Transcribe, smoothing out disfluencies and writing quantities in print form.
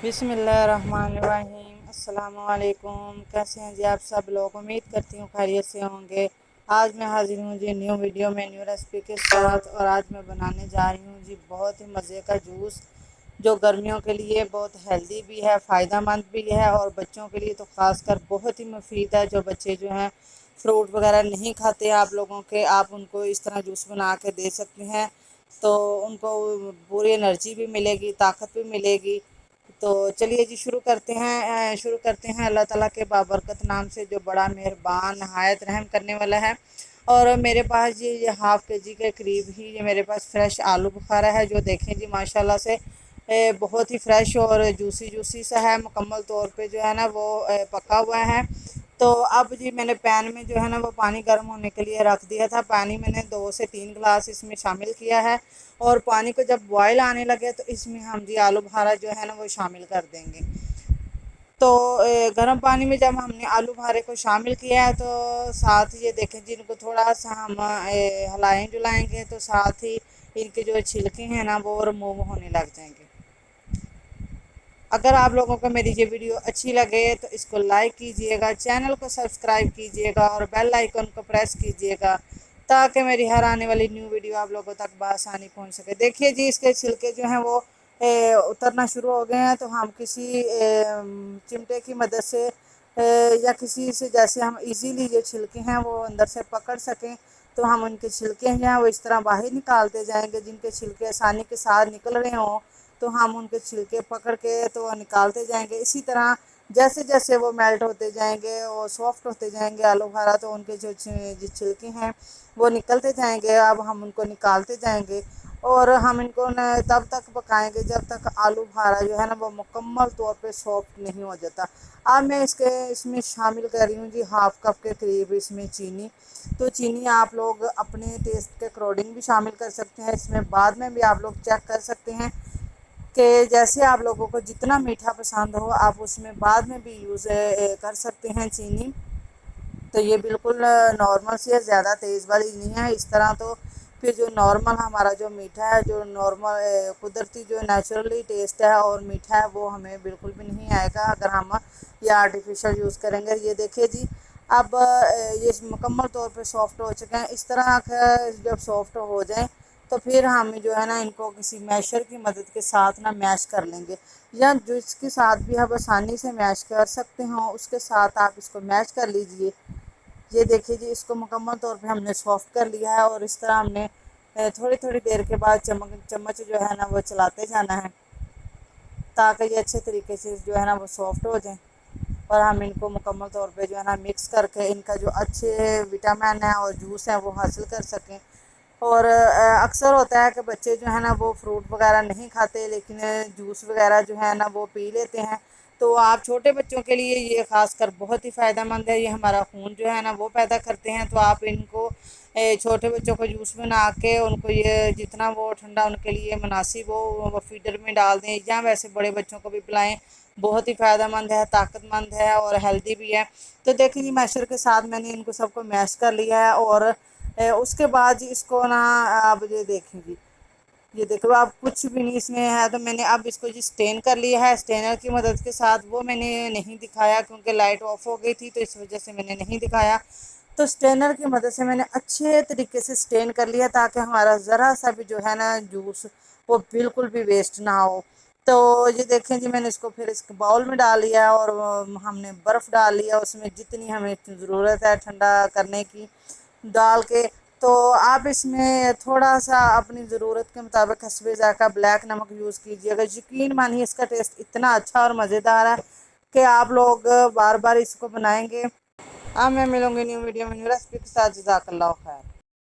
بسم اللہ الرحمن الرحیم۔ السلام علیکم، کیسے ہیں جی آپ سب لوگ؟ امید کرتی ہوں خیریت سے ہوں گے۔ آج میں حاضر ہوں جی نیو ویڈیو میں نیو ریسپی کے ساتھ، اور آج میں بنانے جا رہی ہوں جی بہت ہی مزے کا جوس، جو گرمیوں کے لیے بہت ہیلدی بھی ہے، فائدہ مند بھی ہے، اور بچوں کے لیے تو خاص کر بہت ہی مفید ہے۔ جو بچے جو ہیں فروٹ وغیرہ نہیں کھاتے آپ لوگوں کے، آپ ان کو اس طرح جوس بنا کے دے سکتے ہیں، تو ان کو پوری انرجی بھی ملے گی، طاقت بھی ملے گی۔ تو چلیے جی شروع کرتے ہیں اللہ تعالیٰ کے بابرکت نام سے، جو بڑا مہربان نہایت رحم کرنے والا ہے۔ اور میرے پاس جی یہ ہاف کے جی کے قریب ہی یہ میرے پاس فریش آلو بخارا ہے، جو دیکھیں جی ماشاءاللہ سے بہت ہی فریش اور جوسی سا ہے، مکمل طور پہ جو ہے نا وہ پکا ہوا ہے۔ تو اب جی میں نے پین میں جو ہے نا وہ پانی گرم ہونے کے لیے رکھ دیا تھا۔ پانی میں نے 2 سے 3 گلاس اس میں شامل کیا ہے، اور پانی کو جب بوائل آنے لگے تو اس میں ہم جی آلو بخارا جو ہے نا وہ شامل کر دیں گے۔ تو گرم پانی میں جب ہم نے آلو بخارے کو شامل کیا ہے، تو ساتھ یہ دیکھیں جی ان کو تھوڑا سا ہم ہلائیں جلائیں گے، تو ساتھ ہی ان کے جو چھلکے ہیں نا وہ رموو ہونے لگ جائیں گے۔ اگر آپ لوگوں کو میری یہ ویڈیو اچھی لگے تو اس کو لائک کیجئے گا، چینل کو سبسکرائب کیجئے گا، اور بیل آئیکن کو پریس کیجئے گا، تاکہ میری ہر آنے والی نیو ویڈیو آپ لوگوں تک بآسانی پہنچ سکے۔ دیکھیے جی اس کے چھلکے جو ہیں وہ اترنا شروع ہو گئے ہیں، تو ہم کسی چمٹے کی مدد سے یا کسی سے، جیسے ہم ایزیلی یہ چھلکے ہیں وہ اندر سے پکڑ سکیں، تو ہم ان کے چھلکے ہیں وہ اس طرح باہر نکالتے جائیں گے۔ جن کے چھلکے آسانی کے ساتھ نکل رہے ہوں تو ہم ان کے چھلکے پکڑ کے تو نکالتے جائیں گے۔ اسی طرح جیسے جیسے وہ میلٹ ہوتے جائیں گے اور سافٹ ہوتے جائیں گے آلو بخارا، تو ان کے جو چھلکے ہیں وہ نکلتے جائیں گے۔ اب ہم ان کو نکالتے جائیں گے، اور ہم ان کو تب تک پکائیں گے جب تک آلو بخارا جو ہے نا وہ مکمل طور پہ سافٹ نہیں ہو جاتا۔ اب میں اس میں شامل کر رہی ہوں جی ہاف کپ کے قریب اس میں چینی۔ تو چینی آپ لوگ اپنے ٹیسٹ کے اکارڈنگ بھی شامل کر سکتے ہیں، اس میں بعد میں بھی آپ لوگ چیک کر سکتے ہیں کہ جیسے آپ لوگوں کو جتنا میٹھا پسند ہو آپ اس میں بعد میں بھی یوز کر سکتے ہیں چینی۔ تو یہ بالکل نارمل سی ہے، زیادہ تیز والی نہیں ہے۔ اس طرح تو پھر جو نارمل ہمارا جو میٹھا ہے، جو نارمل قدرتی جو نیچرلی ٹیسٹ ہے اور میٹھا ہے، وہ ہمیں بالکل بھی نہیں آئے گا اگر ہم یہ آرٹیفیشل یوز کریں گے۔ یہ دیکھیے جی اب یہ مکمل طور پہ سافٹ ہو چکے ہیں۔ اس طرح جب سافٹ ہو جائیں تو پھر ہم جو ہے نا ان کو کسی میشر کی مدد کے ساتھ نا میش کر لیں گے، یا جس کے ساتھ بھی آپ آسانی سے میش کر سکتے ہوں اس کے ساتھ آپ اس کو میش کر لیجئے۔ یہ دیکھیے جی اس کو مکمل طور پہ ہم نے سافٹ کر لیا ہے، اور اس طرح ہم نے تھوڑی تھوڑی دیر کے بعد چمچ جو ہے نا وہ چلاتے جانا ہے، تاکہ یہ اچھے طریقے سے جو ہے نا وہ سافٹ ہو جائیں، اور ہم ان کو مکمل طور پہ جو ہے نا مکس کر کے ان کا جو اچھے وٹامن ہے اور جوس ہے وہ حاصل کر سکیں۔ اور اکثر ہوتا ہے کہ بچے جو ہے نا وہ فروٹ وغیرہ نہیں کھاتے، لیکن جوس وغیرہ جو ہے نا وہ پی لیتے ہیں۔ تو آپ چھوٹے بچوں کے لیے یہ خاص کر بہت ہی فائدہ مند ہے، یہ ہمارا خون جو ہے نا وہ پیدا کرتے ہیں۔ تو آپ ان کو چھوٹے بچوں کو جوس بنا کے ان کو یہ جتنا وہ ٹھنڈا ان کے لیے مناسب ہو وہ فیڈر میں ڈال دیں، یا ویسے بڑے بچوں کو بھی پلائیں، بہت ہی فائدہ مند ہے، طاقت مند ہے اور ہیلدی بھی ہے۔ تو دیکھیں جی میشر کے ساتھ میں نے ان کو سب کو میش کر لیا ہے، اور اس کے بعد جی اس کو نا آپ یہ دیکھیں جی، یہ دیکھو اب کچھ بھی نہیں اس میں ہے، تو میں نے اب اس کو جی سٹین کر لیا ہے سٹینر کی مدد کے ساتھ۔ وہ میں نے نہیں دکھایا کیونکہ لائٹ آف ہو گئی تھی، تو اس وجہ سے میں نے نہیں دکھایا۔ تو سٹینر کی مدد سے میں نے اچھے طریقے سے سٹین کر لیا، تاکہ ہمارا ذرا سا بھی جو ہے نا جوس وہ بالکل بھی ویسٹ نہ ہو۔ تو یہ دیکھیں جی میں نے اس کو پھر اس باؤل میں ڈال لیا، اور ہم نے برف ڈال لیا اس میں جتنی ہمیں ضرورت ہے ٹھنڈا کرنے کی ڈال کے۔ تو آپ اس میں تھوڑا سا اپنی ضرورت کے مطابق حسب ذائقہ بلیک نمک یوز کیجیے گا۔ یقین مانیے اس کا ٹیسٹ اتنا اچھا اور مزیدار ہے کہ آپ لوگ بار بار اس کو بنائیں گے۔ اب میں ملوں گی نیو ویڈیو میں نیو ریسپی کے ساتھ۔ جزاک اللہ خیر۔